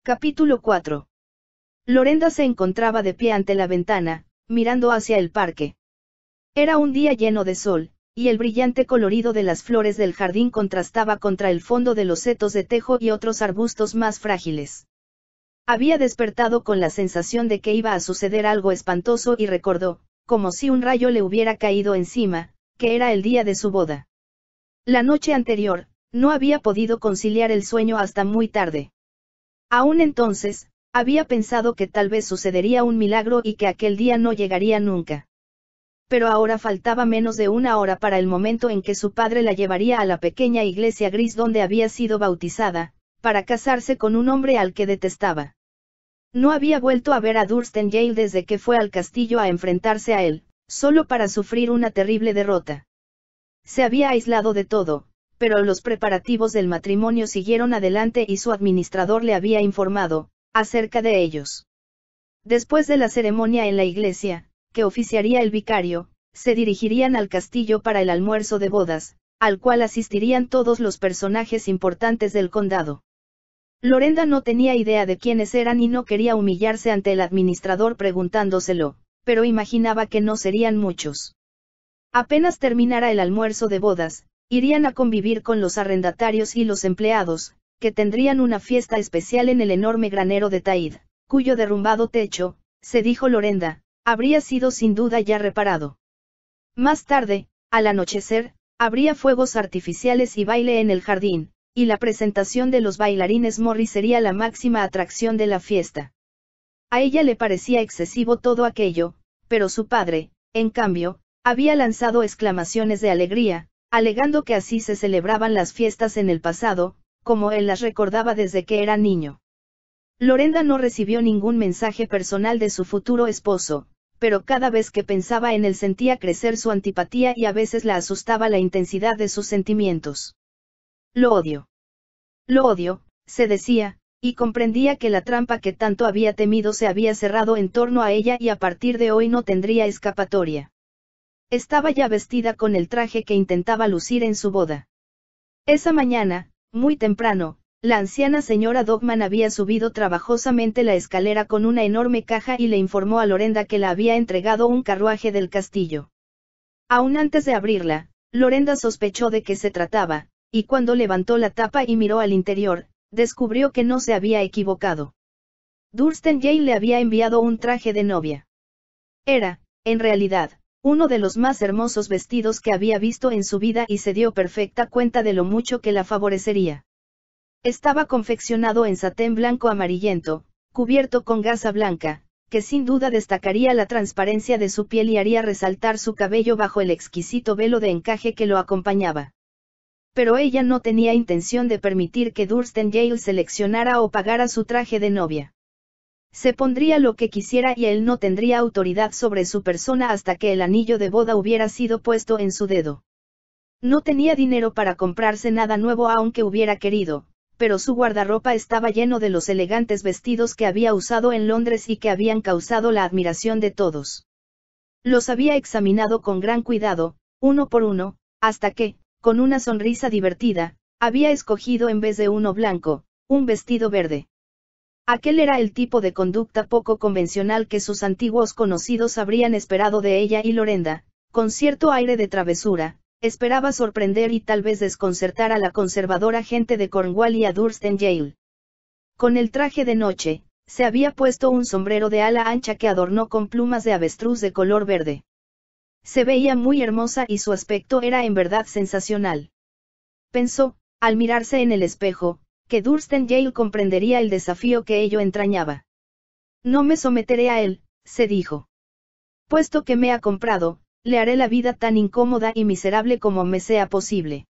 Capítulo 4. Lorenda se encontraba de pie ante la ventana, mirando hacia el parque. Era un día lleno de sol, y el brillante colorido de las flores del jardín contrastaba contra el fondo de los setos de tejo y otros arbustos más frágiles. Había despertado con la sensación de que iba a suceder algo espantoso y recordó, como si un rayo le hubiera caído encima, que era el día de su boda. La noche anterior, no había podido conciliar el sueño hasta muy tarde. Aún entonces, había pensado que tal vez sucedería un milagro y que aquel día no llegaría nunca. Pero ahora faltaba menos de una hora para el momento en que su padre la llevaría a la pequeña iglesia gris donde había sido bautizada, para casarse con un hombre al que detestaba. No había vuelto a ver a Dunstan Yale desde que fue al castillo a enfrentarse a él, solo para sufrir una terrible derrota. Se había aislado de todo, pero los preparativos del matrimonio siguieron adelante y su administrador le había informado acerca de ellos. Después de la ceremonia en la iglesia, que oficiaría el vicario, se dirigirían al castillo para el almuerzo de bodas, al cual asistirían todos los personajes importantes del condado. Lorenda no tenía idea de quiénes eran y no quería humillarse ante el administrador preguntándoselo, pero imaginaba que no serían muchos. Apenas terminara el almuerzo de bodas, irían a convivir con los arrendatarios y los empleados, que tendrían una fiesta especial en el enorme granero de Taid, cuyo derrumbado techo, se dijo Lorenda, habría sido sin duda ya reparado. Más tarde, al anochecer, habría fuegos artificiales y baile en el jardín, y la presentación de los bailarines Morris sería la máxima atracción de la fiesta. A ella le parecía excesivo todo aquello, pero su padre, en cambio, había lanzado exclamaciones de alegría, alegando que así se celebraban las fiestas en el pasado, como él las recordaba desde que era niño. Lorenda no recibió ningún mensaje personal de su futuro esposo, pero cada vez que pensaba en él sentía crecer su antipatía y a veces la asustaba la intensidad de sus sentimientos. Lo odio. Lo odio, se decía, y comprendía que la trampa que tanto había temido se había cerrado en torno a ella y a partir de hoy no tendría escapatoria. Estaba ya vestida con el traje que intentaba lucir en su boda. Esa mañana, muy temprano, la anciana señora Dogman había subido trabajosamente la escalera con una enorme caja y le informó a Lorenda que la había entregado un carruaje del castillo. Aún antes de abrirla, Lorenda sospechó de qué se trataba, y cuando levantó la tapa y miró al interior, descubrió que no se había equivocado. Dunstan Yale le había enviado un traje de novia. Era, en realidad, uno de los más hermosos vestidos que había visto en su vida y se dio perfecta cuenta de lo mucho que la favorecería. Estaba confeccionado en satén blanco amarillento, cubierto con gasa blanca, que sin duda destacaría la transparencia de su piel y haría resaltar su cabello bajo el exquisito velo de encaje que lo acompañaba. Pero ella no tenía intención de permitir que Dunstan Yale seleccionara o pagara su traje de novia. Se pondría lo que quisiera y él no tendría autoridad sobre su persona hasta que el anillo de boda hubiera sido puesto en su dedo. No tenía dinero para comprarse nada nuevo aunque hubiera querido, pero su guardarropa estaba lleno de los elegantes vestidos que había usado en Londres y que habían causado la admiración de todos. Los había examinado con gran cuidado, uno por uno, hasta que, con una sonrisa divertida, había escogido en vez de uno blanco, un vestido verde. Aquel era el tipo de conducta poco convencional que sus antiguos conocidos habrían esperado de ella y Lorenda, con cierto aire de travesura, esperaba sorprender y tal vez desconcertar a la conservadora gente de Cornwall y a Dunstan Yale. Con el traje de noche, se había puesto un sombrero de ala ancha que adornó con plumas de avestruz de color verde. Se veía muy hermosa y su aspecto era en verdad sensacional. Pensó, al mirarse en el espejo, que Dunstan Yale comprendería el desafío que ello entrañaba. No me someteré a él, se dijo. Puesto que me ha comprado, le haré la vida tan incómoda y miserable como me sea posible.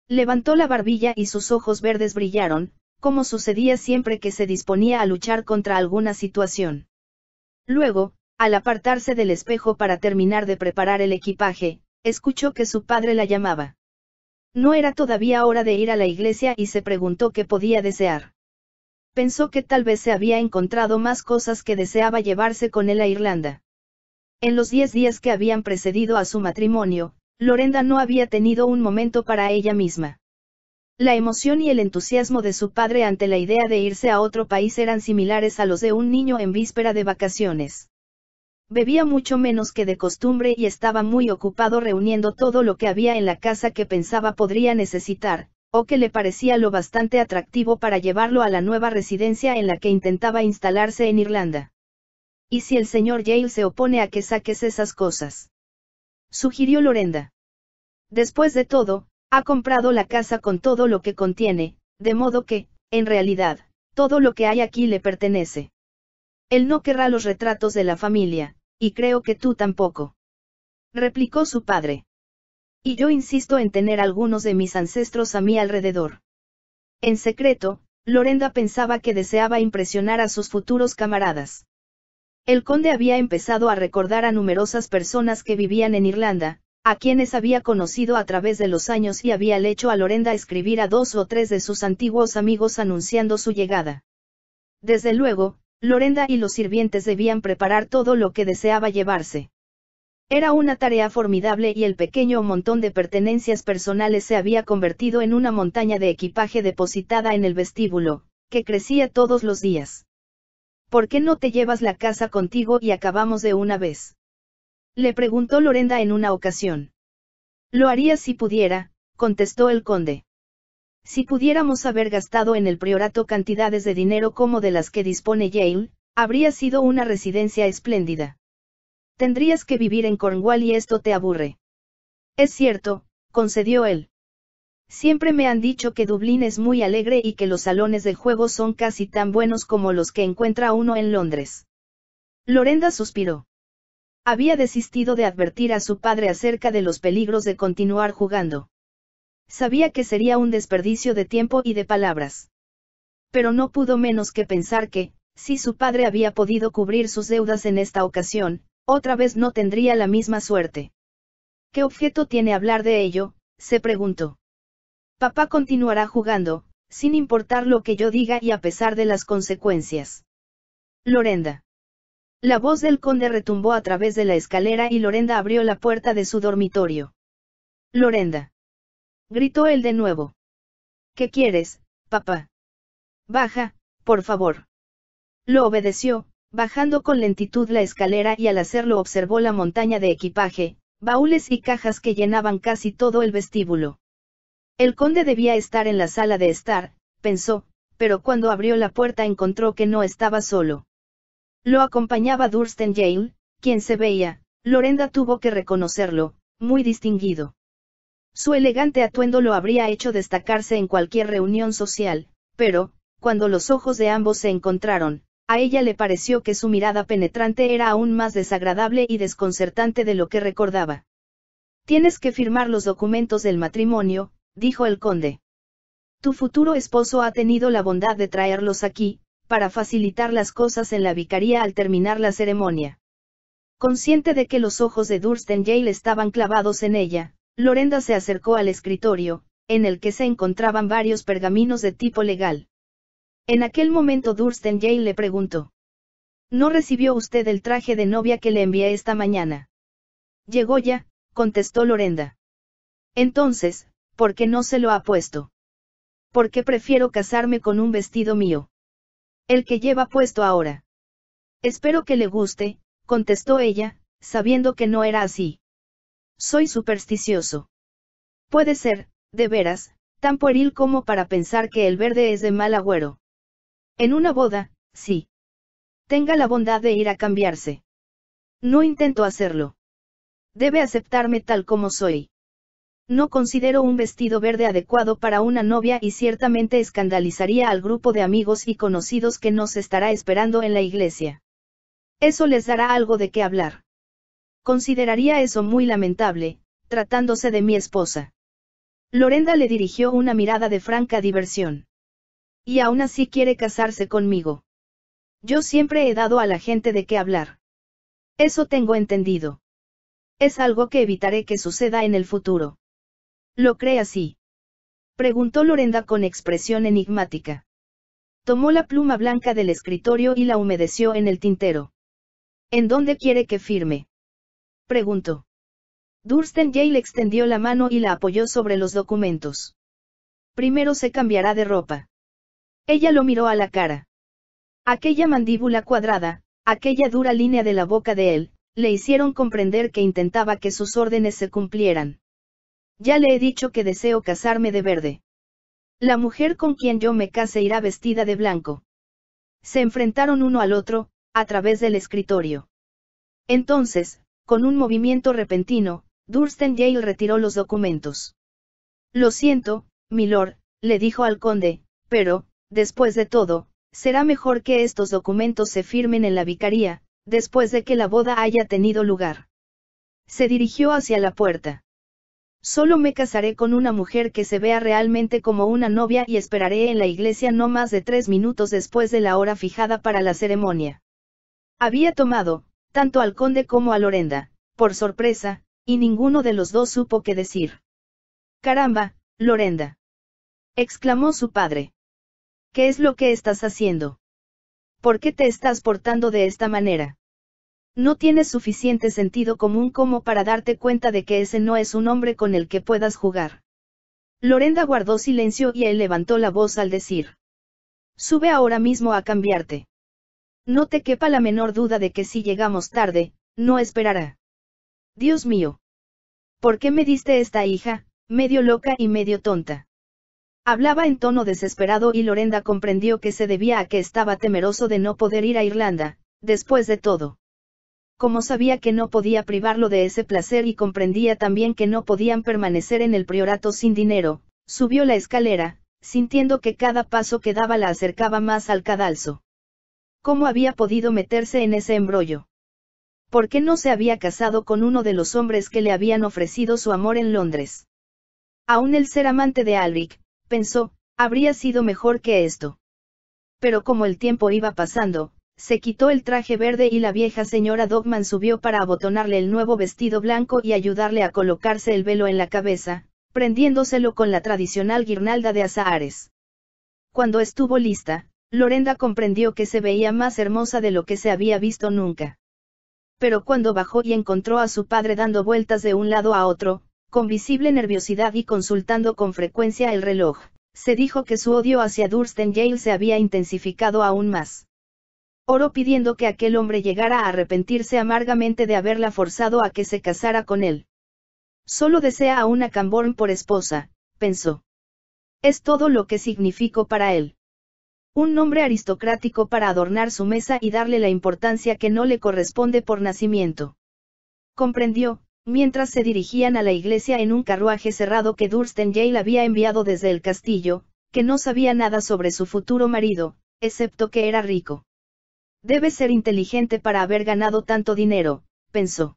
Levantó la barbilla y sus ojos verdes brillaron, como sucedía siempre que se disponía a luchar contra alguna situación. Luego, al apartarse del espejo para terminar de preparar el equipaje, escuchó que su padre la llamaba. No era todavía hora de ir a la iglesia y se preguntó qué podía desear. Pensó que tal vez se había encontrado más cosas que deseaba llevarse con él a Irlanda. En los 10 días que habían precedido a su matrimonio, Lorenda no había tenido un momento para ella misma. La emoción y el entusiasmo de su padre ante la idea de irse a otro país eran similares a los de un niño en víspera de vacaciones. Bebía mucho menos que de costumbre y estaba muy ocupado reuniendo todo lo que había en la casa que pensaba podría necesitar, o que le parecía lo bastante atractivo para llevarlo a la nueva residencia en la que intentaba instalarse en Irlanda. ¿Y si el señor Yale se opone a que saques esas cosas?, sugirió Lorenda. Después de todo, ha comprado la casa con todo lo que contiene, de modo que, en realidad, todo lo que hay aquí le pertenece. Él no querrá los retratos de la familia, y creo que tú tampoco, replicó su padre. Y yo insisto en tener algunos de mis ancestros a mi alrededor. En secreto, Lorenda pensaba que deseaba impresionar a sus futuros camaradas. El conde había empezado a recordar a numerosas personas que vivían en Irlanda, a quienes había conocido a través de los años y había hecho a Lorenda escribir a 2 o 3 de sus antiguos amigos anunciando su llegada. Desde luego, Lorenda y los sirvientes debían preparar todo lo que deseaba llevarse. Era una tarea formidable y el pequeño montón de pertenencias personales se había convertido en una montaña de equipaje depositada en el vestíbulo, que crecía todos los días. ¿Por qué no te llevas la casa contigo y acabamos de una vez?, le preguntó Lorenda en una ocasión. Lo haría si pudiera, contestó el conde. Si pudiéramos haber gastado en el priorato cantidades de dinero como de las que dispone Yale, habría sido una residencia espléndida. Tendrías que vivir en Cornwall y esto te aburre. Es cierto, concedió él. Siempre me han dicho que Dublín es muy alegre y que los salones de juego son casi tan buenos como los que encuentra uno en Londres. Lorenda suspiró. Había desistido de advertir a su padre acerca de los peligros de continuar jugando. Sabía que sería un desperdicio de tiempo y de palabras. Pero no pudo menos que pensar que, si su padre había podido cubrir sus deudas en esta ocasión, otra vez no tendría la misma suerte. ¿Qué objeto tiene hablar de ello?, se preguntó. Papá continuará jugando, sin importar lo que yo diga y a pesar de las consecuencias. Lorenda. La voz del conde retumbó a través de la escalera y Lorenda abrió la puerta de su dormitorio. Lorenda, gritó él de nuevo. ¿Qué quieres, papá? Baja, por favor. Lo obedeció, bajando con lentitud la escalera y al hacerlo observó la montaña de equipaje, baúles y cajas que llenaban casi todo el vestíbulo. El conde debía estar en la sala de estar, pensó, pero cuando abrió la puerta encontró que no estaba solo. Lo acompañaba Thurston Yale, quien se veía, Lorenda tuvo que reconocerlo, muy distinguido. Su elegante atuendo lo habría hecho destacarse en cualquier reunión social, pero, cuando los ojos de ambos se encontraron, a ella le pareció que su mirada penetrante era aún más desagradable y desconcertante de lo que recordaba. Tienes que firmar los documentos del matrimonio, dijo el conde. Tu futuro esposo ha tenido la bondad de traerlos aquí, para facilitar las cosas en la vicaría al terminar la ceremonia. Consciente de que los ojos de Thurston Yale estaban clavados en ella, Lorenda se acercó al escritorio, en el que se encontraban varios pergaminos de tipo legal. En aquel momento Thurston Yale le preguntó. ¿No recibió usted el traje de novia que le envié esta mañana? Llegó ya, contestó Lorenda. Entonces, ¿por qué no se lo ha puesto? Porque prefiero casarme con un vestido mío. El que lleva puesto ahora. Espero que le guste, contestó ella, sabiendo que no era así. Soy supersticioso. Puede ser, de veras, tan pueril como para pensar que el verde es de mal agüero. En una boda, sí. Tenga la bondad de ir a cambiarse. No intento hacerlo. Debe aceptarme tal como soy. No considero un vestido verde adecuado para una novia y ciertamente escandalizaría al grupo de amigos y conocidos que nos estará esperando en la iglesia. Eso les dará algo de qué hablar. Consideraría eso muy lamentable, tratándose de mi esposa. Lorenda le dirigió una mirada de franca diversión. Y aún así quiere casarse conmigo. Yo siempre he dado a la gente de qué hablar. Eso tengo entendido. Es algo que evitaré que suceda en el futuro. ¿Lo cree así?, preguntó Lorenda con expresión enigmática. Tomó la pluma blanca del escritorio y la humedeció en el tintero. ¿En dónde quiere que firme?, preguntó. Thurston Yale extendió la mano y la apoyó sobre los documentos. Primero se cambiará de ropa. Ella lo miró a la cara. Aquella mandíbula cuadrada, aquella dura línea de la boca de él, le hicieron comprender que intentaba que sus órdenes se cumplieran. Ya le he dicho que deseo casarme de verde. La mujer con quien yo me case irá vestida de blanco. Se enfrentaron uno al otro, a través del escritorio. Entonces, con un movimiento repentino, Durston-Yale retiró los documentos. Lo siento, milord, le dijo al conde, pero, después de todo, será mejor que estos documentos se firmen en la vicaría, después de que la boda haya tenido lugar. Se dirigió hacia la puerta. Solo me casaré con una mujer que se vea realmente como una novia y esperaré en la iglesia no más de 3 minutos después de la hora fijada para la ceremonia. Había tomado, tanto al conde como a Lorenda, por sorpresa, y ninguno de los dos supo qué decir. «Caramba, Lorenda», exclamó su padre. «¿Qué es lo que estás haciendo? ¿Por qué te estás portando de esta manera? No tienes suficiente sentido común como para darte cuenta de que ese no es un hombre con el que puedas jugar». Lorenda guardó silencio y él levantó la voz al decir: «Sube ahora mismo a cambiarte. No te quepa la menor duda de que si llegamos tarde, no esperará. Dios mío. ¿Por qué me diste esta hija, medio loca y medio tonta?» Hablaba en tono desesperado y Lorenda comprendió que se debía a que estaba temeroso de no poder ir a Irlanda, después de todo. Como sabía que no podía privarlo de ese placer y comprendía también que no podían permanecer en el priorato sin dinero, subió la escalera, sintiendo que cada paso que daba la acercaba más al cadalso. ¿Cómo había podido meterse en ese embrollo? ¿Por qué no se había casado con uno de los hombres que le habían ofrecido su amor en Londres? Aún el ser amante de Alric, pensó, habría sido mejor que esto. Pero como el tiempo iba pasando, se quitó el traje verde y la vieja señora Dogman subió para abotonarle el nuevo vestido blanco y ayudarle a colocarse el velo en la cabeza, prendiéndoselo con la tradicional guirnalda de azahares. Cuando estuvo lista, Lorenda comprendió que se veía más hermosa de lo que se había visto nunca. Pero cuando bajó y encontró a su padre dando vueltas de un lado a otro, con visible nerviosidad y consultando con frecuencia el reloj, se dijo que su odio hacia Durston-Yale se había intensificado aún más. Oró pidiendo que aquel hombre llegara a arrepentirse amargamente de haberla forzado a que se casara con él. Solo desea a una Camborne por esposa, pensó. Es todo lo que significó para él. Un nombre aristocrático para adornar su mesa y darle la importancia que no le corresponde por nacimiento. Comprendió, mientras se dirigían a la iglesia en un carruaje cerrado que Durston-Yale había enviado desde el castillo, que no sabía nada sobre su futuro marido, excepto que era rico. Debe ser inteligente para haber ganado tanto dinero, pensó.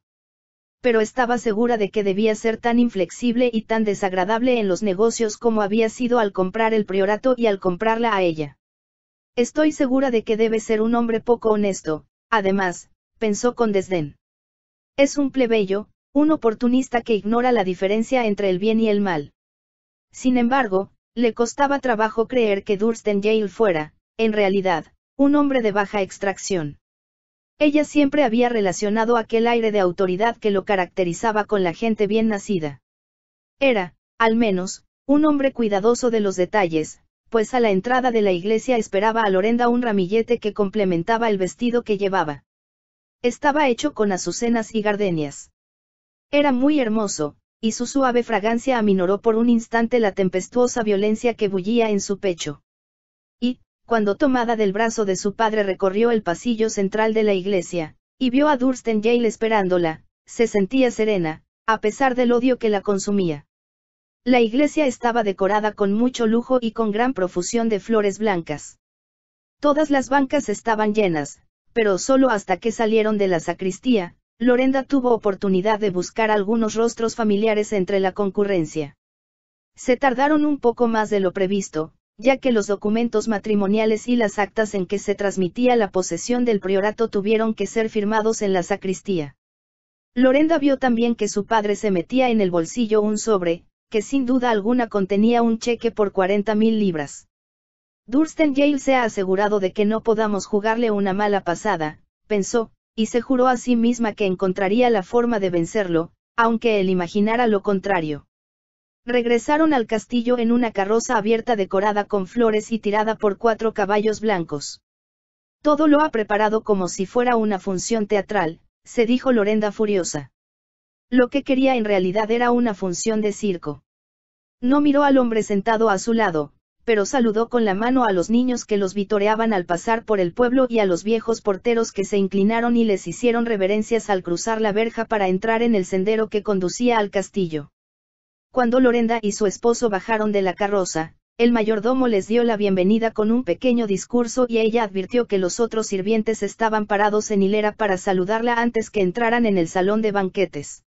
Pero estaba segura de que debía ser tan inflexible y tan desagradable en los negocios como había sido al comprar el priorato y al comprarla a ella. Estoy segura de que debe ser un hombre poco honesto, además, pensó con desdén. Es un plebeyo, un oportunista que ignora la diferencia entre el bien y el mal. Sin embargo, le costaba trabajo creer que Durston-Yale fuera, en realidad, un hombre de baja extracción. Ella siempre había relacionado aquel aire de autoridad que lo caracterizaba con la gente bien nacida. Era, al menos, un hombre cuidadoso de los detalles, pues a la entrada de la iglesia esperaba a Lorenda un ramillete que complementaba el vestido que llevaba. Estaba hecho con azucenas y gardenias. Era muy hermoso, y su suave fragancia aminoró por un instante la tempestuosa violencia que bullía en su pecho. Y, cuando tomada del brazo de su padre recorrió el pasillo central de la iglesia, y vio a Durston-Yale esperándola, se sentía serena, a pesar del odio que la consumía. La iglesia estaba decorada con mucho lujo y con gran profusión de flores blancas. Todas las bancas estaban llenas, pero solo hasta que salieron de la sacristía, Lorenda tuvo oportunidad de buscar algunos rostros familiares entre la concurrencia. Se tardaron un poco más de lo previsto, ya que los documentos matrimoniales y las actas en que se transmitía la posesión del priorato tuvieron que ser firmados en la sacristía. Lorenda vio también que su padre se metía en el bolsillo un sobre, que sin duda alguna contenía un cheque por 40.000 libras. Durston-Yale se ha asegurado de que no podamos jugarle una mala pasada, pensó, y se juró a sí misma que encontraría la forma de vencerlo, aunque él imaginara lo contrario. Regresaron al castillo en una carroza abierta decorada con flores y tirada por 4 caballos blancos. Todo lo ha preparado como si fuera una función teatral, se dijo Lorenda furiosa. Lo que quería en realidad era una función de circo. No miró al hombre sentado a su lado, pero saludó con la mano a los niños que los vitoreaban al pasar por el pueblo y a los viejos porteros que se inclinaron y les hicieron reverencias al cruzar la verja para entrar en el sendero que conducía al castillo. Cuando Lorenda y su esposo bajaron de la carroza, el mayordomo les dio la bienvenida con un pequeño discurso y ella advirtió que los otros sirvientes estaban parados en hilera para saludarla antes que entraran en el salón de banquetes.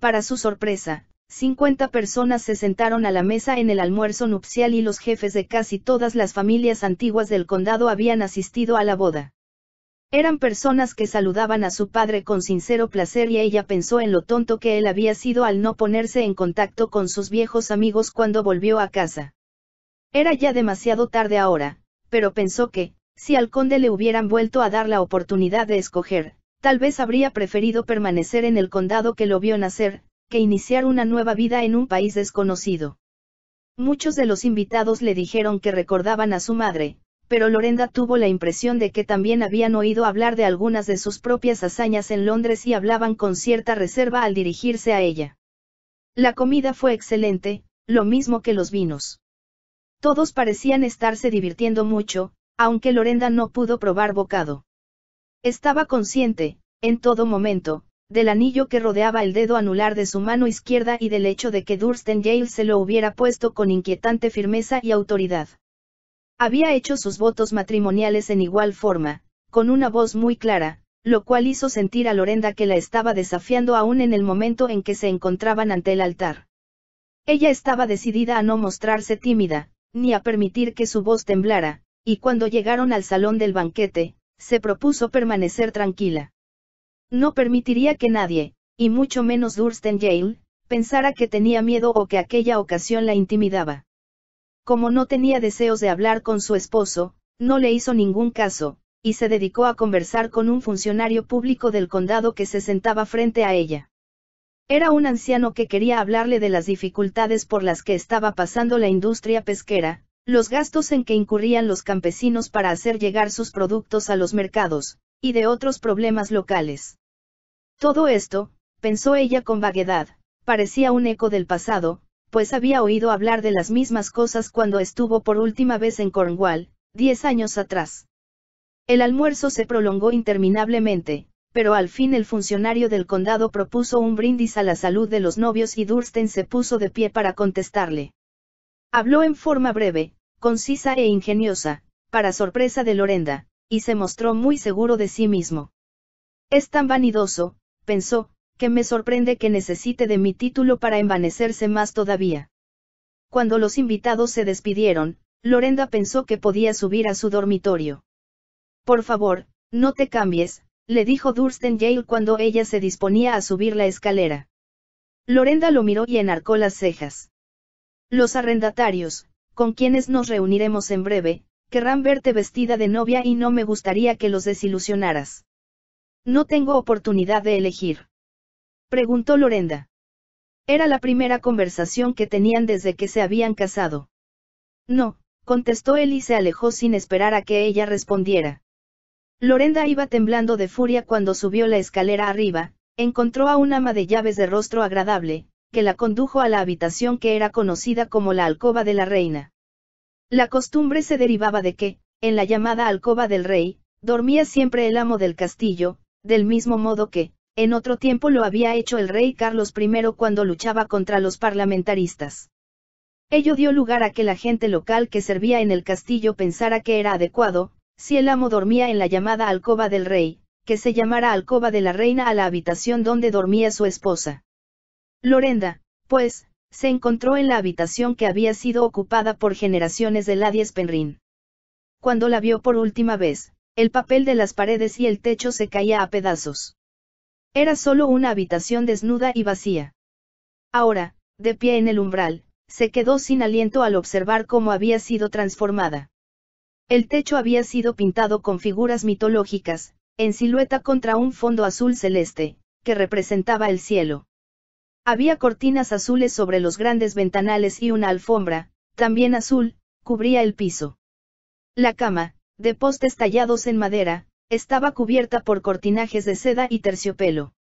Para su sorpresa, 50 personas se sentaron a la mesa en el almuerzo nupcial y los jefes de casi todas las familias antiguas del condado habían asistido a la boda. Eran personas que saludaban a su padre con sincero placer y ella pensó en lo tonto que él había sido al no ponerse en contacto con sus viejos amigos cuando volvió a casa. Era ya demasiado tarde ahora, pero pensó que, si al conde le hubieran vuelto a dar la oportunidad de escoger, tal vez habría preferido permanecer en el condado que lo vio nacer, que iniciar una nueva vida en un país desconocido. Muchos de los invitados le dijeron que recordaban a su madre, pero Lorenda tuvo la impresión de que también habían oído hablar de algunas de sus propias hazañas en Londres y hablaban con cierta reserva al dirigirse a ella. La comida fue excelente, lo mismo que los vinos. Todos parecían estarse divirtiendo mucho, aunque Lorenda no pudo probar bocado. Estaba consciente, en todo momento, del anillo que rodeaba el dedo anular de su mano izquierda y del hecho de que Durston-Yale se lo hubiera puesto con inquietante firmeza y autoridad. Había hecho sus votos matrimoniales en igual forma, con una voz muy clara, lo cual hizo sentir a Lorenda que la estaba desafiando aún en el momento en que se encontraban ante el altar. Ella estaba decidida a no mostrarse tímida, ni a permitir que su voz temblara, y cuando llegaron al salón del banquete, se propuso permanecer tranquila. No permitiría que nadie, y mucho menos Durston-Yale, pensara que tenía miedo o que aquella ocasión la intimidaba. Como no tenía deseos de hablar con su esposo, no le hizo ningún caso, y se dedicó a conversar con un funcionario público del condado que se sentaba frente a ella. Era un anciano que quería hablarle de las dificultades por las que estaba pasando la industria pesquera, los gastos en que incurrían los campesinos para hacer llegar sus productos a los mercados, y de otros problemas locales. Todo esto, pensó ella con vaguedad, parecía un eco del pasado, pues había oído hablar de las mismas cosas cuando estuvo por última vez en Cornwall, 10 años atrás. El almuerzo se prolongó interminablemente, pero al fin el funcionario del condado propuso un brindis a la salud de los novios y Durston se puso de pie para contestarle. Habló en forma breve, concisa e ingeniosa, para sorpresa de Lorenda, y se mostró muy seguro de sí mismo. Es tan vanidoso, pensó, que me sorprende que necesite de mi título para envanecerse más todavía. Cuando los invitados se despidieron, Lorenda pensó que podía subir a su dormitorio. Por favor, no te cambies, le dijo Durston-Yale cuando ella se disponía a subir la escalera. Lorenda lo miró y enarcó las cejas. Los arrendatarios, con quienes nos reuniremos en breve, querrán verte vestida de novia y no me gustaría que los desilusionaras. ¿No tengo oportunidad de elegir?, preguntó Lorenda. Era la primera conversación que tenían desde que se habían casado. No, contestó él y se alejó sin esperar a que ella respondiera. Lorenda iba temblando de furia cuando subió la escalera arriba, encontró a un ama de llaves de rostro agradable, que la condujo a la habitación que era conocida como la alcoba de la reina. La costumbre se derivaba de que, en la llamada alcoba del rey, dormía siempre el amo del castillo, del mismo modo que, en otro tiempo lo había hecho el rey Carlos I cuando luchaba contra los parlamentaristas. Ello dio lugar a que la gente local que servía en el castillo pensara que era adecuado, si el amo dormía en la llamada alcoba del rey, que se llamara alcoba de la reina a la habitación donde dormía su esposa. Lorenda, pues, se encontró en la habitación que había sido ocupada por generaciones de ladies Penrhyn. Cuando la vio por última vez, el papel de las paredes y el techo se caía a pedazos. Era solo una habitación desnuda y vacía. Ahora, de pie en el umbral, se quedó sin aliento al observar cómo había sido transformada. El techo había sido pintado con figuras mitológicas, en silueta contra un fondo azul celeste, que representaba el cielo. Había cortinas azules sobre los grandes ventanales y una alfombra, también azul, cubría el piso. La cama, de postes tallados en madera, estaba cubierta por cortinajes de seda y terciopelo.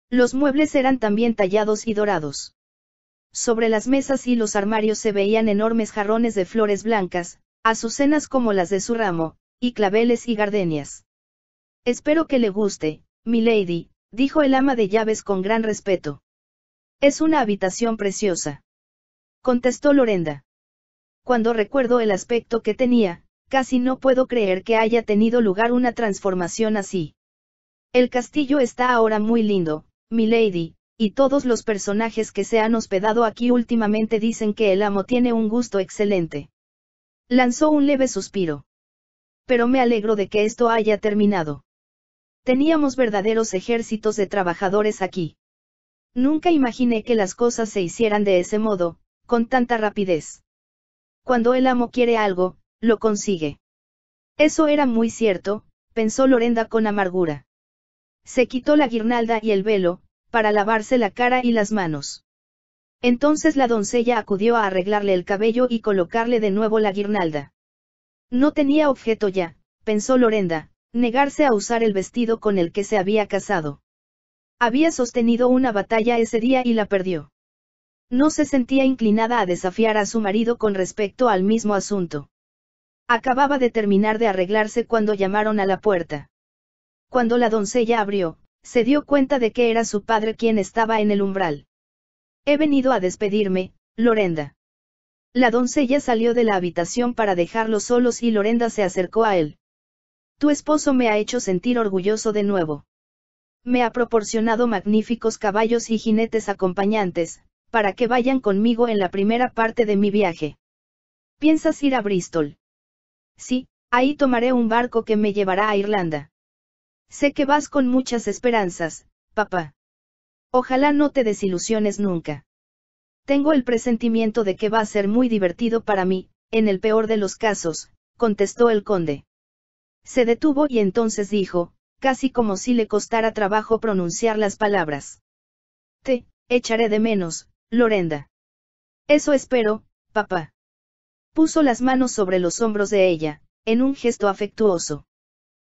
Los muebles eran también tallados y dorados. Sobre las mesas y los armarios se veían enormes jarrones de flores blancas, azucenas como las de su ramo, y claveles y gardenias. Espero que le guste, milady, dijo el ama de llaves con gran respeto. Es una habitación preciosa, contestó Lorenda. Cuando recuerdo el aspecto que tenía, casi no puedo creer que haya tenido lugar una transformación así. El castillo está ahora muy lindo, milady, y todos los personajes que se han hospedado aquí últimamente dicen que el amo tiene un gusto excelente. Lanzó un leve suspiro. Pero me alegro de que esto haya terminado. Teníamos verdaderos ejércitos de trabajadores aquí. Nunca imaginé que las cosas se hicieran de ese modo, con tanta rapidez. Cuando el amo quiere algo, lo consigue. Eso era muy cierto, pensó Lorenda con amargura. Se quitó la guirnalda y el velo, para lavarse la cara y las manos. Entonces la doncella acudió a arreglarle el cabello y colocarle de nuevo la guirnalda. No tenía objeto ya, pensó Lorenda, negarse a usar el vestido con el que se había casado. Había sostenido una batalla ese día y la perdió. No se sentía inclinada a desafiar a su marido con respecto al mismo asunto. Acababa de terminar de arreglarse cuando llamaron a la puerta. Cuando la doncella abrió, se dio cuenta de que era su padre quien estaba en el umbral. He venido a despedirme, Lorenda. La doncella salió de la habitación para dejarlos solos y Lorenda se acercó a él. Tu esposo me ha hecho sentir orgulloso de nuevo. Me ha proporcionado magníficos caballos y jinetes acompañantes, para que vayan conmigo en la primera parte de mi viaje. ¿Piensas ir a Bristol? Sí, ahí tomaré un barco que me llevará a Irlanda. Sé que vas con muchas esperanzas, papá. Ojalá no te desilusiones nunca. Tengo el presentimiento de que va a ser muy divertido para mí, en el peor de los casos, contestó el conde. Se detuvo y entonces dijo, casi como si le costara trabajo pronunciar las palabras. Te echaré de menos, Lorenda. Eso espero, papá. Puso las manos sobre los hombros de ella, en un gesto afectuoso.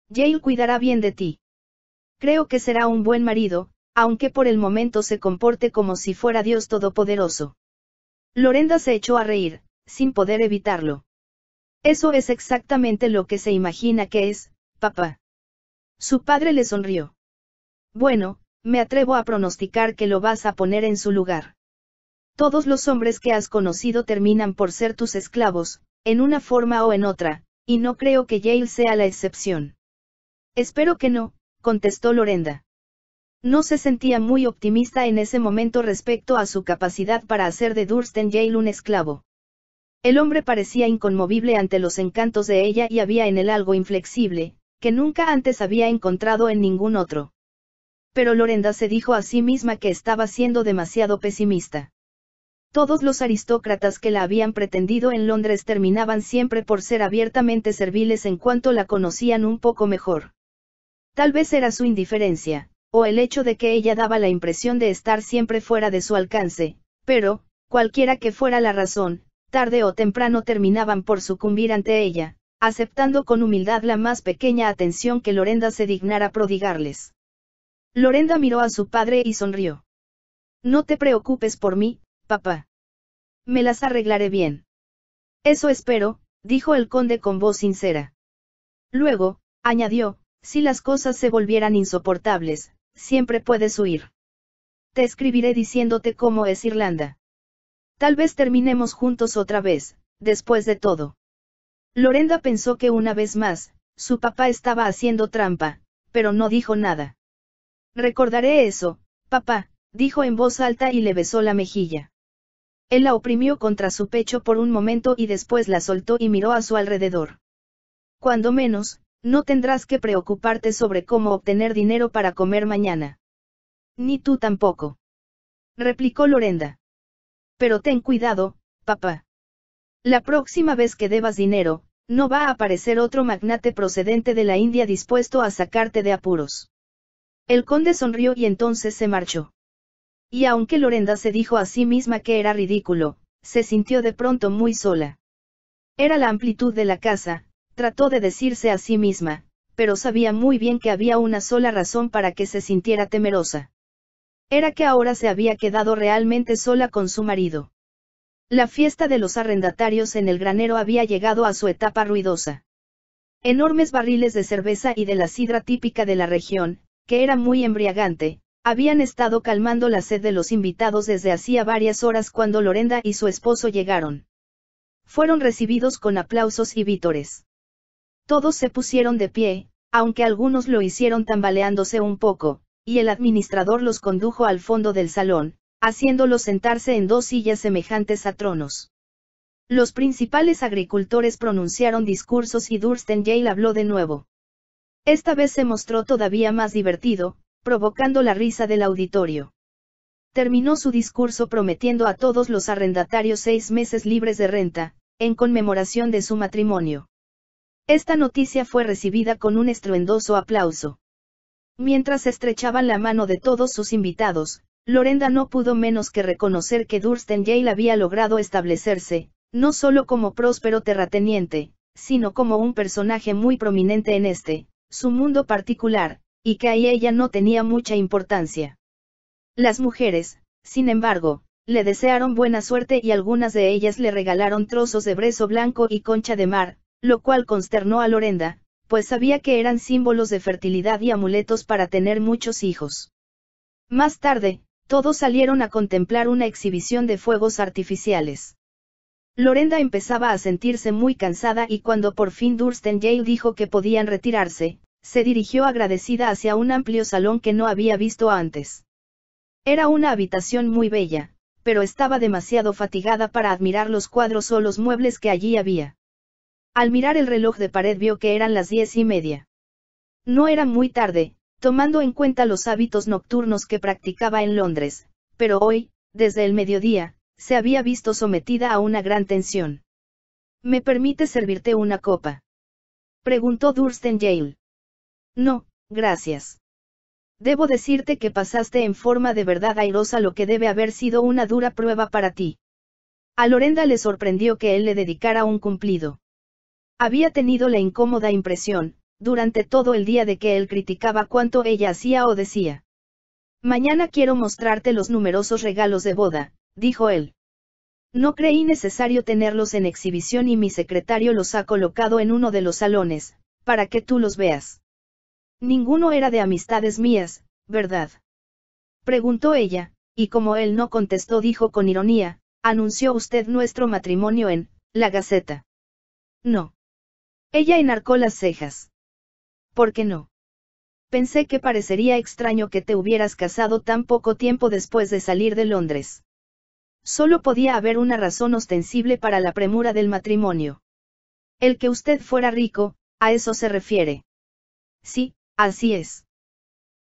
Yale cuidará bien de ti. Creo que será un buen marido, aunque por el momento se comporte como si fuera Dios Todopoderoso. Lorenda se echó a reír, sin poder evitarlo. Eso es exactamente lo que se imagina que es, papá. Su padre le sonrió. Bueno, me atrevo a pronosticar que lo vas a poner en su lugar. Todos los hombres que has conocido terminan por ser tus esclavos, en una forma o en otra, y no creo que Yale sea la excepción. Espero que no, contestó Lorenda. No se sentía muy optimista en ese momento respecto a su capacidad para hacer de Dunstan Yale un esclavo. El hombre parecía inconmovible ante los encantos de ella y había en él algo inflexible, que nunca antes había encontrado en ningún otro. Pero Lorenda se dijo a sí misma que estaba siendo demasiado pesimista. Todos los aristócratas que la habían pretendido en Londres terminaban siempre por ser abiertamente serviles en cuanto la conocían un poco mejor. Tal vez era su indiferencia, o el hecho de que ella daba la impresión de estar siempre fuera de su alcance, pero, cualquiera que fuera la razón, tarde o temprano terminaban por sucumbir ante ella, aceptando con humildad la más pequeña atención que Lorenda se dignara prodigarles. Lorenda miró a su padre y sonrió. No te preocupes por mí, papá. Me las arreglaré bien. Eso espero, dijo el conde con voz sincera. Luego, añadió, si las cosas se volvieran insoportables, siempre puedes huir. Te escribiré diciéndote cómo es Irlanda. Tal vez terminemos juntos otra vez, después de todo. Lorenda pensó que una vez más, su papá estaba haciendo trampa, pero no dijo nada. Recordaré eso, papá, dijo en voz alta y le besó la mejilla. Él la oprimió contra su pecho por un momento y después la soltó y miró a su alrededor. Cuando menos, no tendrás que preocuparte sobre cómo obtener dinero para comer mañana. Ni tú tampoco. Replicó Lorenda. Pero ten cuidado, papá. La próxima vez que debas dinero, no va a aparecer otro magnate procedente de la India dispuesto a sacarte de apuros. El conde sonrió y entonces se marchó. Y aunque Lorenda se dijo a sí misma que era ridículo, se sintió de pronto muy sola. Era la amplitud de la casa, trató de decirse a sí misma, pero sabía muy bien que había una sola razón para que se sintiera temerosa. Era que ahora se había quedado realmente sola con su marido. La fiesta de los arrendatarios en el granero había llegado a su etapa ruidosa. Enormes barriles de cerveza y de la sidra típica de la región, que era muy embriagante, habían estado calmando la sed de los invitados desde hacía varias horas cuando Lorenda y su esposo llegaron. Fueron recibidos con aplausos y vítores. Todos se pusieron de pie, aunque algunos lo hicieron tambaleándose un poco, y el administrador los condujo al fondo del salón, haciéndolos sentarse en 2 sillas semejantes a tronos. Los principales agricultores pronunciaron discursos y Durstengale habló de nuevo. Esta vez se mostró todavía más divertido, provocando la risa del auditorio. Terminó su discurso prometiendo a todos los arrendatarios 6 meses libres de renta, en conmemoración de su matrimonio. Esta noticia fue recibida con un estruendoso aplauso. Mientras estrechaban la mano de todos sus invitados, Lorenda no pudo menos que reconocer que Durstengale había logrado establecerse, no solo como próspero terrateniente, sino como un personaje muy prominente en su mundo particular, y que ahí ella no tenía mucha importancia. Las mujeres, sin embargo, le desearon buena suerte y algunas de ellas le regalaron trozos de brezo blanco y concha de mar, lo cual consternó a Lorenda, pues sabía que eran símbolos de fertilidad y amuletos para tener muchos hijos. Más tarde, todos salieron a contemplar una exhibición de fuegos artificiales. Lorenda empezaba a sentirse muy cansada y cuando por fin Durstengale dijo que podían retirarse, se dirigió agradecida hacia un amplio salón que no había visto antes. Era una habitación muy bella, pero estaba demasiado fatigada para admirar los cuadros o los muebles que allí había. Al mirar el reloj de pared vio que eran las 10:30. No era muy tarde, tomando en cuenta los hábitos nocturnos que practicaba en Londres, pero hoy, desde el mediodía, se había visto sometida a una gran tensión. ¿Me permite servirte una copa?, preguntó Durstengale. No, gracias. Debo decirte que pasaste en forma de verdad airosa lo que debe haber sido una dura prueba para ti. A Lorenda le sorprendió que él le dedicara un cumplido. Había tenido la incómoda impresión, durante todo el día, de que él criticaba cuanto ella hacía o decía. Mañana quiero mostrarte los numerosos regalos de boda, dijo él. No creí necesario tenerlos en exhibición y mi secretario los ha colocado en uno de los salones, para que tú los veas. Ninguno era de amistades mías, ¿verdad?, preguntó ella, y como él no contestó dijo con ironía, ¿anunció usted nuestro matrimonio en la Gaceta? No. Ella enarcó las cejas. ¿Por qué no? Pensé que parecería extraño que te hubieras casado tan poco tiempo después de salir de Londres. Solo podía haber una razón ostensible para la premura del matrimonio. El que usted fuera rico, ¿a eso se refiere? Sí, así es.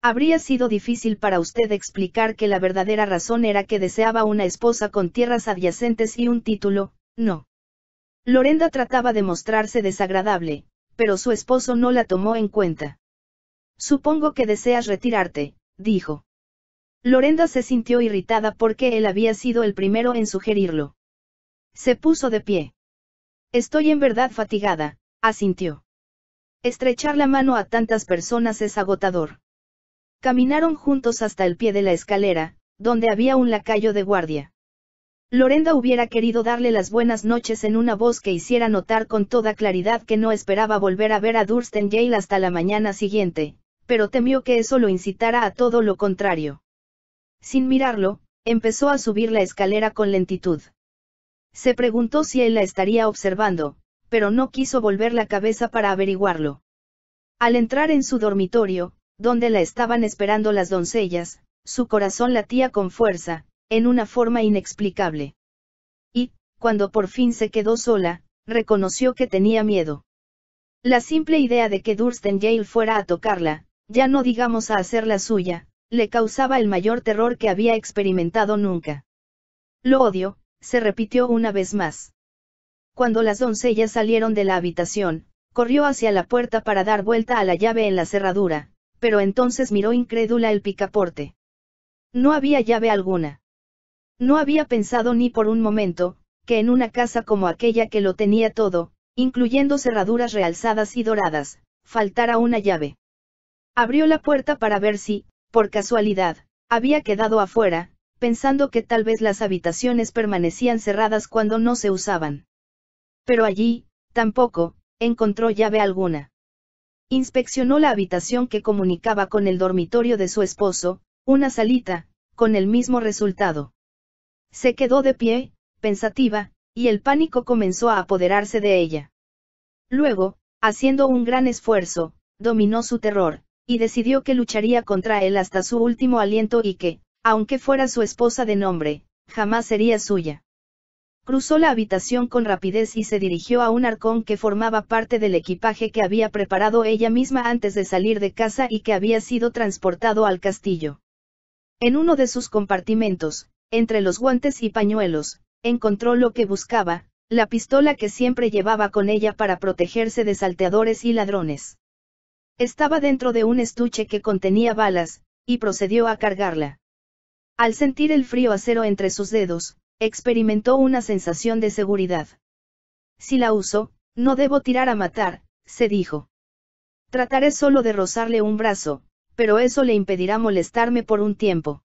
Habría sido difícil para usted explicar que la verdadera razón era que deseaba una esposa con tierras adyacentes y un título, ¿no? Lorenda trataba de mostrarse desagradable, pero su esposo no la tomó en cuenta. Supongo que deseas retirarte, dijo. Lorenda se sintió irritada porque él había sido el primero en sugerirlo. Se puso de pie. Estoy en verdad fatigada, asintió. Estrechar la mano a tantas personas es agotador. Caminaron juntos hasta el pie de la escalera, donde había un lacayo de guardia. Lorenda hubiera querido darle las buenas noches en una voz que hiciera notar con toda claridad que no esperaba volver a ver a Durstengale hasta la mañana siguiente, pero temió que eso lo incitara a todo lo contrario. Sin mirarlo, empezó a subir la escalera con lentitud. Se preguntó si él la estaría observando, pero no quiso volver la cabeza para averiguarlo. Al entrar en su dormitorio, donde la estaban esperando las doncellas, su corazón latía con fuerza, en una forma inexplicable. Y, cuando por fin se quedó sola, reconoció que tenía miedo. La simple idea de que Durstengale fuera a tocarla, ya no digamos a hacerla suya, le causaba el mayor terror que había experimentado nunca. Lo odio, se repitió una vez más. Cuando las doncellas salieron de la habitación, corrió hacia la puerta para dar vuelta a la llave en la cerradura, pero entonces miró incrédula el picaporte. No había llave alguna. No había pensado ni por un momento, que en una casa como aquella que lo tenía todo, incluyendo cerraduras realzadas y doradas, faltara una llave. Abrió la puerta para ver si, por casualidad, había quedado afuera, pensando que tal vez las habitaciones permanecían cerradas cuando no se usaban. Pero allí, tampoco, encontró llave alguna. Inspeccionó la habitación que comunicaba con el dormitorio de su esposo, una salita, con el mismo resultado. Se quedó de pie, pensativa, y el pánico comenzó a apoderarse de ella. Luego, haciendo un gran esfuerzo, dominó su terror, y decidió que lucharía contra él hasta su último aliento y que, aunque fuera su esposa de nombre, jamás sería suya. Cruzó la habitación con rapidez y se dirigió a un arcón que formaba parte del equipaje que había preparado ella misma antes de salir de casa y que había sido transportado al castillo. En uno de sus compartimentos, entre los guantes y pañuelos, encontró lo que buscaba, la pistola que siempre llevaba con ella para protegerse de salteadores y ladrones. Estaba dentro de un estuche que contenía balas, y procedió a cargarla. Al sentir el frío acero entre sus dedos, experimentó una sensación de seguridad. Si la uso, no debo tirar a matar, se dijo. Trataré solo de rozarle un brazo, pero eso le impedirá molestarme por un tiempo.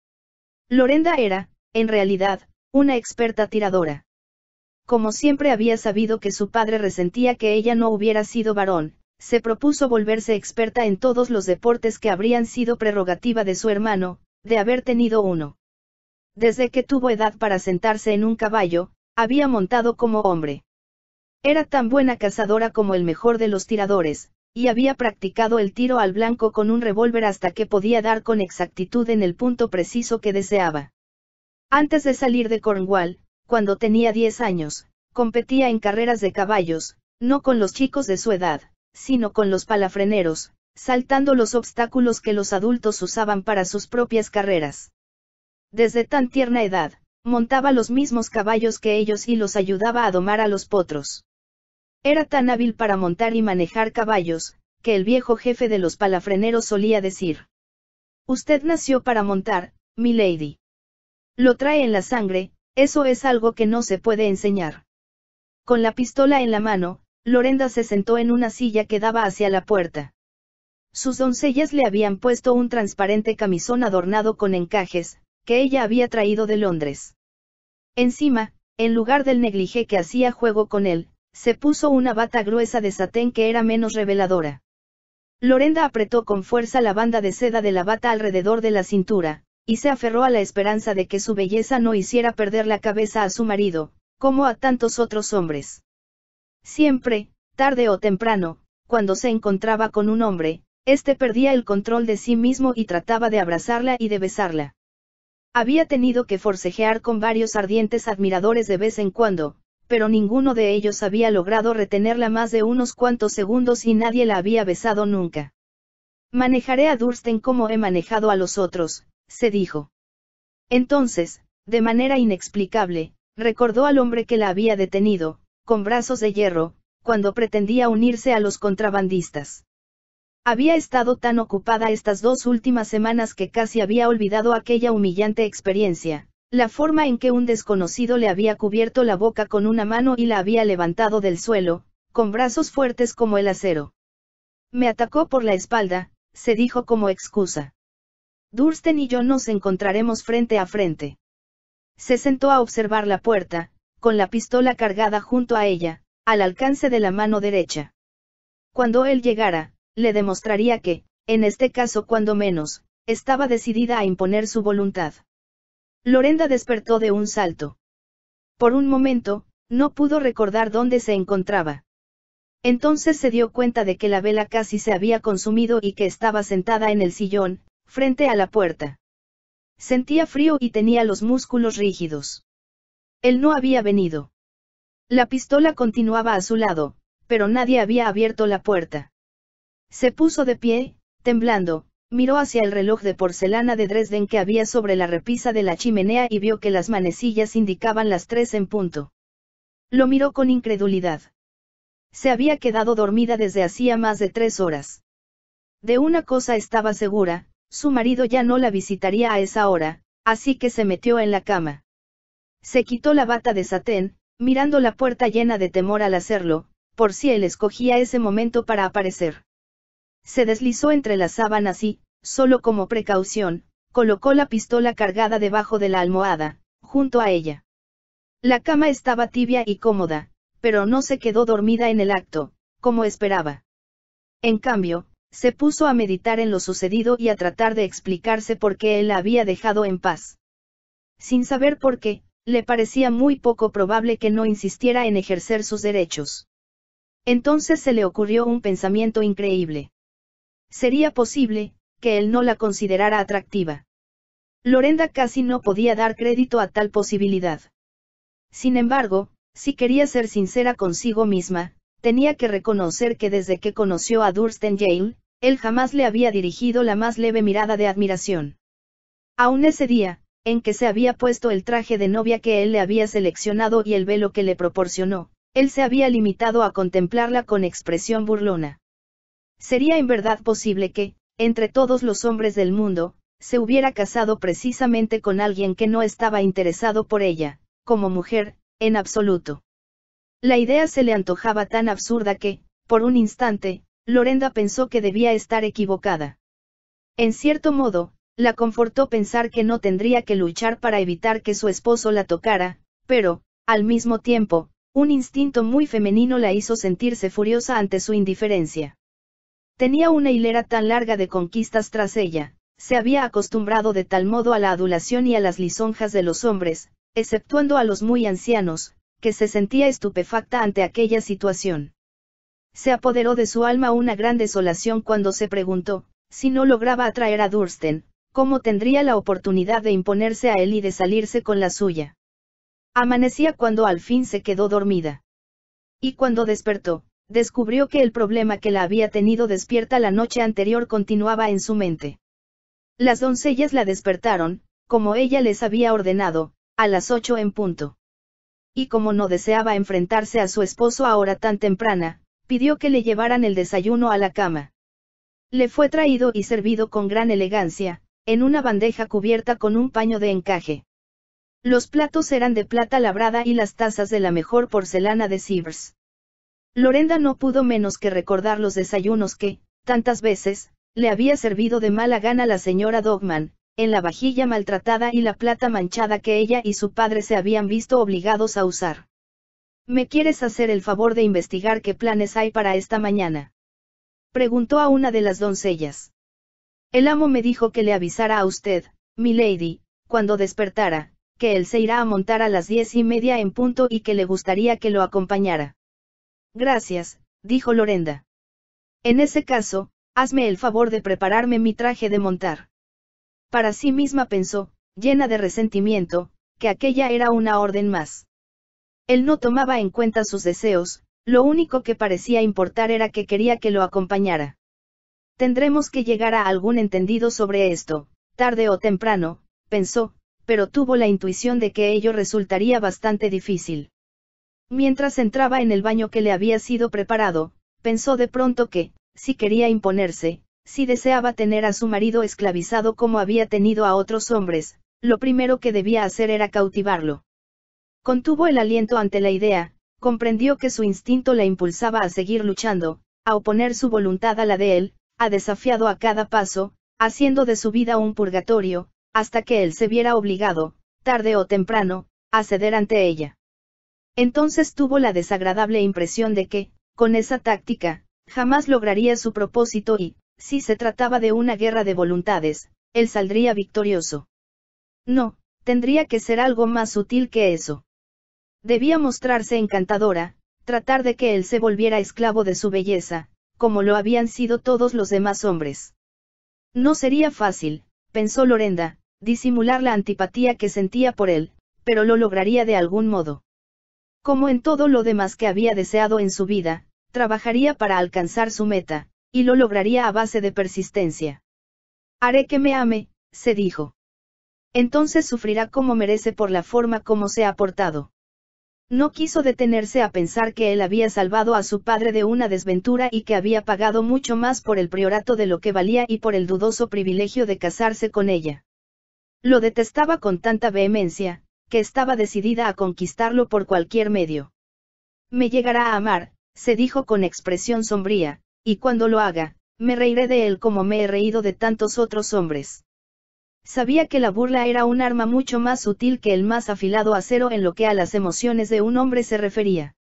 Lorenda era, en realidad, una experta tiradora. Como siempre había sabido que su padre resentía que ella no hubiera sido varón, se propuso volverse experta en todos los deportes que habrían sido prerrogativa de su hermano, de haber tenido uno. Desde que tuvo edad para sentarse en un caballo, había montado como hombre. Era tan buena cazadora como el mejor de los tiradores, y había practicado el tiro al blanco con un revólver hasta que podía dar con exactitud en el punto preciso que deseaba. Antes de salir de Cornwall, cuando tenía 10 años, competía en carreras de caballos, no con los chicos de su edad, sino con los palafreneros, saltando los obstáculos que los adultos usaban para sus propias carreras. Desde tan tierna edad, montaba los mismos caballos que ellos y los ayudaba a domar a los potros. Era tan hábil para montar y manejar caballos, que el viejo jefe de los palafreneros solía decir: «Usted nació para montar, milady. Lo trae en la sangre, eso es algo que no se puede enseñar». Con la pistola en la mano, Lorenda se sentó en una silla que daba hacia la puerta. Sus doncellas le habían puesto un transparente camisón adornado con encajes, que ella había traído de Londres. Encima, en lugar del negligé que hacía juego con él, se puso una bata gruesa de satén que era menos reveladora. Lorenda apretó con fuerza la banda de seda de la bata alrededor de la cintura, y se aferró a la esperanza de que su belleza no hiciera perder la cabeza a su marido, como a tantos otros hombres. Siempre, tarde o temprano, cuando se encontraba con un hombre, éste perdía el control de sí mismo y trataba de abrazarla y de besarla. Había tenido que forcejear con varios ardientes admiradores de vez en cuando, pero ninguno de ellos había logrado retenerla más de unos cuantos segundos y nadie la había besado nunca. «Manejaré a Dursten como he manejado a los otros», se dijo. Entonces, de manera inexplicable, recordó al hombre que la había detenido, con brazos de hierro, cuando pretendía unirse a los contrabandistas. Había estado tan ocupada estas 2 últimas semanas que casi había olvidado aquella humillante experiencia, la forma en que un desconocido le había cubierto la boca con una mano y la había levantado del suelo, con brazos fuertes como el acero. «Me atacó por la espalda», se dijo como excusa. «Dursten y yo nos encontraremos frente a frente». Se sentó a observar la puerta, con la pistola cargada junto a ella, al alcance de la mano derecha. Cuando él llegara, le demostraría que, en este caso cuando menos, estaba decidida a imponer su voluntad. Lorenda despertó de un salto. Por un momento, no pudo recordar dónde se encontraba. Entonces se dio cuenta de que la vela casi se había consumido y que estaba sentada en el sillón, frente a la puerta. Sentía frío y tenía los músculos rígidos. Él no había venido. La pistola continuaba a su lado, pero nadie había abierto la puerta. Se puso de pie, temblando, miró hacia el reloj de porcelana de Dresden que había sobre la repisa de la chimenea y vio que las manecillas indicaban las 3 en punto. Lo miró con incredulidad. Se había quedado dormida desde hacía más de 3 horas. De una cosa estaba segura, su marido ya no la visitaría a esa hora, así que se metió en la cama. Se quitó la bata de satén, mirando la puerta llena de temor al hacerlo, por si él escogía ese momento para aparecer. Se deslizó entre las sábanas y, solo como precaución, colocó la pistola cargada debajo de la almohada, junto a ella. La cama estaba tibia y cómoda, pero no se quedó dormida en el acto, como esperaba. En cambio, se puso a meditar en lo sucedido y a tratar de explicarse por qué él la había dejado en paz. Sin saber por qué, le parecía muy poco probable que no insistiera en ejercer sus derechos. Entonces se le ocurrió un pensamiento increíble. Sería posible, que él no la considerara atractiva. Lorenda casi no podía dar crédito a tal posibilidad. Sin embargo, si quería ser sincera consigo misma, tenía que reconocer que desde que conoció a Thurston Yale, él jamás le había dirigido la más leve mirada de admiración. Aún ese día, en que se había puesto el traje de novia que él le había seleccionado y el velo que le proporcionó, él se había limitado a contemplarla con expresión burlona. ¿Sería en verdad posible que, entre todos los hombres del mundo, se hubiera casado precisamente con alguien que no estaba interesado por ella, como mujer, en absoluto? La idea se le antojaba tan absurda que, por un instante, Lorenda pensó que debía estar equivocada. En cierto modo, la confortó pensar que no tendría que luchar para evitar que su esposo la tocara, pero, al mismo tiempo, un instinto muy femenino la hizo sentirse furiosa ante su indiferencia. Tenía una hilera tan larga de conquistas tras ella, se había acostumbrado de tal modo a la adulación y a las lisonjas de los hombres, exceptuando a los muy ancianos, que se sentía estupefacta ante aquella situación. Se apoderó de su alma una gran desolación cuando se preguntó, si no lograba atraer a Thurston, ¿cómo tendría la oportunidad de imponerse a él y de salirse con la suya? Amanecía cuando al fin se quedó dormida. Y cuando despertó, descubrió que el problema que la había tenido despierta la noche anterior continuaba en su mente. Las doncellas la despertaron, como ella les había ordenado, a las 8 en punto. Y como no deseaba enfrentarse a su esposo a hora tan temprana, pidió que le llevaran el desayuno a la cama. Le fue traído y servido con gran elegancia, en una bandeja cubierta con un paño de encaje. Los platos eran de plata labrada y las tazas de la mejor porcelana de Sevres. Lorenda no pudo menos que recordar los desayunos que, tantas veces, le había servido de mala gana la señora Dogman, en la vajilla maltratada y la plata manchada que ella y su padre se habían visto obligados a usar. ¿Me quieres hacer el favor de investigar qué planes hay para esta mañana?, preguntó a una de las doncellas. El amo me dijo que le avisara a usted, milady, cuando despertara, que él se irá a montar a las 10:30 en punto y que le gustaría que lo acompañara. Gracias, dijo Lorenda. En ese caso, hazme el favor de prepararme mi traje de montar. Para sí misma pensó, llena de resentimiento, que aquella era una orden más. Él no tomaba en cuenta sus deseos, lo único que parecía importar era que quería que lo acompañara. Tendremos que llegar a algún entendido sobre esto, tarde o temprano, pensó, pero tuvo la intuición de que ello resultaría bastante difícil. Mientras entraba en el baño que le había sido preparado, pensó de pronto que, si quería imponerse, si deseaba tener a su marido esclavizado como había tenido a otros hombres, lo primero que debía hacer era cautivarlo. Contuvo el aliento ante la idea, comprendió que su instinto la impulsaba a seguir luchando, a oponer su voluntad a la de él, a desafiado a cada paso, haciendo de su vida un purgatorio, hasta que él se viera obligado, tarde o temprano, a ceder ante ella. Entonces tuvo la desagradable impresión de que, con esa táctica, jamás lograría su propósito y, si se trataba de una guerra de voluntades, él saldría victorioso. No, tendría que ser algo más sutil que eso. Debía mostrarse encantadora, tratar de que él se volviera esclavo de su belleza, como lo habían sido todos los demás hombres. No sería fácil, pensó Lorenda, disimular la antipatía que sentía por él, pero lo lograría de algún modo. Como en todo lo demás que había deseado en su vida, trabajaría para alcanzar su meta, y lo lograría a base de persistencia. Haré que me ame, se dijo. Entonces sufrirá como merece por la forma como se ha portado. No quiso detenerse a pensar que él había salvado a su padre de una desventura y que había pagado mucho más por el priorato de lo que valía y por el dudoso privilegio de casarse con ella. Lo detestaba con tanta vehemencia, que estaba decidida a conquistarlo por cualquier medio. Me llegará a amar, se dijo con expresión sombría, y cuando lo haga, me reiré de él como me he reído de tantos otros hombres. Sabía que la burla era un arma mucho más sutil que el más afilado acero en lo que a las emociones de un hombre se refería.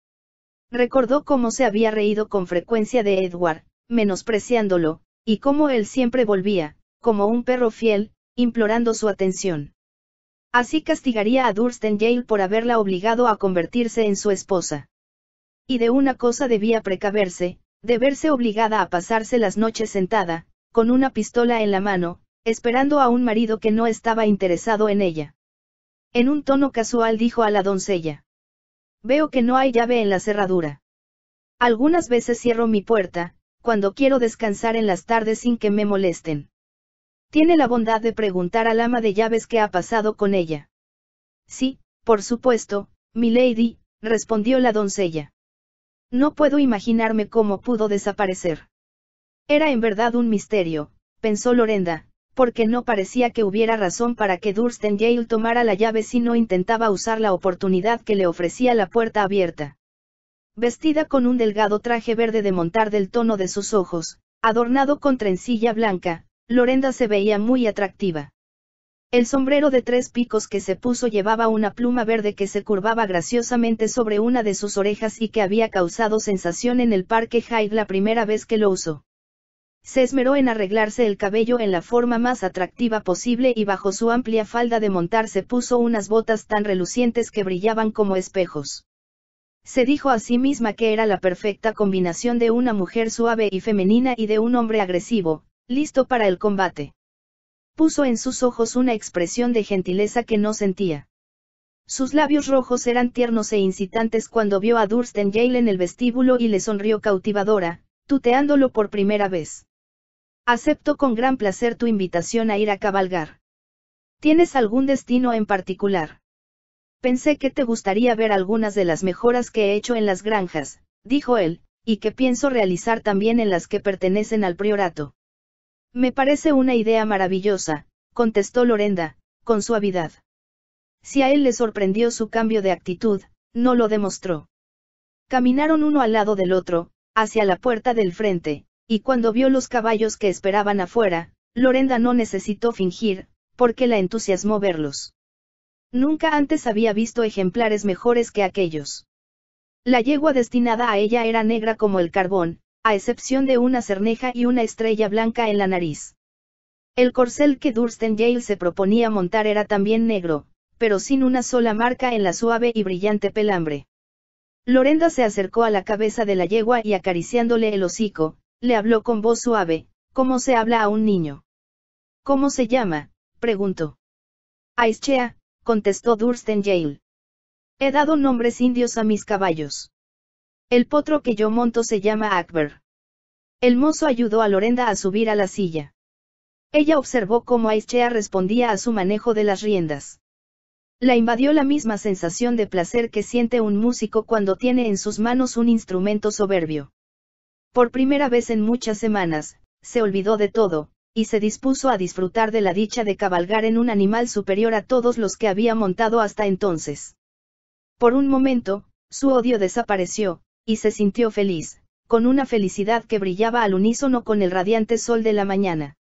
Recordó cómo se había reído con frecuencia de Edward, menospreciándolo, y cómo él siempre volvía, como un perro fiel, implorando su atención. Así castigaría a Durston-Yale por haberla obligado a convertirse en su esposa. Y de una cosa debía precaverse, de verse obligada a pasarse las noches sentada, con una pistola en la mano, esperando a un marido que no estaba interesado en ella. En un tono casual dijo a la doncella: «Veo que no hay llave en la cerradura. Algunas veces cierro mi puerta, cuando quiero descansar en las tardes sin que me molesten. ¿Tiene la bondad de preguntar al ama de llaves qué ha pasado con ella?» «Sí, por supuesto, milady», respondió la doncella. «No puedo imaginarme cómo pudo desaparecer». Era en verdad un misterio, pensó Lorenda, porque no parecía que hubiera razón para que Durston-Yale tomara la llave si no intentaba usar la oportunidad que le ofrecía la puerta abierta. Vestida con un delgado traje verde de montar del tono de sus ojos, adornado con trencilla blanca, Lorenda se veía muy atractiva. El sombrero de 3 picos que se puso llevaba una pluma verde que se curvaba graciosamente sobre una de sus orejas y que había causado sensación en el Parque Hyde la primera vez que lo usó. Se esmeró en arreglarse el cabello en la forma más atractiva posible y bajo su amplia falda de montar se puso unas botas tan relucientes que brillaban como espejos. Se dijo a sí misma que era la perfecta combinación de una mujer suave y femenina y de un hombre agresivo, listo para el combate. Puso en sus ojos una expresión de gentileza que no sentía. Sus labios rojos eran tiernos e incitantes cuando vio a Durston-Yale en el vestíbulo y le sonrió cautivadora, tuteándolo por primera vez. «Acepto con gran placer tu invitación a ir a cabalgar. ¿Tienes algún destino en particular?» «Pensé que te gustaría ver algunas de las mejoras que he hecho en las granjas», dijo él, «y que pienso realizar también en las que pertenecen al priorato». «Me parece una idea maravillosa», contestó Lorenda, con suavidad. Si a él le sorprendió su cambio de actitud, no lo demostró. Caminaron uno al lado del otro, hacia la puerta del frente, y cuando vio los caballos que esperaban afuera, Lorenda no necesitó fingir, porque la entusiasmó verlos. Nunca antes había visto ejemplares mejores que aquellos. La yegua destinada a ella era negra como el carbón, a excepción de una cerneja y una estrella blanca en la nariz. El corcel que Durston-Yale se proponía montar era también negro, pero sin una sola marca en la suave y brillante pelambre. Lorenda se acercó a la cabeza de la yegua y acariciándole el hocico, le habló con voz suave, como se habla a un niño. «¿Cómo se llama?», preguntó. «Aishea», contestó Durston-Yale. «He dado nombres indios a mis caballos. El potro que yo monto se llama Akbar». El mozo ayudó a Lorenda a subir a la silla. Ella observó cómo Aishea respondía a su manejo de las riendas. La invadió la misma sensación de placer que siente un músico cuando tiene en sus manos un instrumento soberbio. Por primera vez en muchas semanas, se olvidó de todo, y se dispuso a disfrutar de la dicha de cabalgar en un animal superior a todos los que había montado hasta entonces. Por un momento, su odio desapareció, y se sintió feliz, con una felicidad que brillaba al unísono con el radiante sol de la mañana.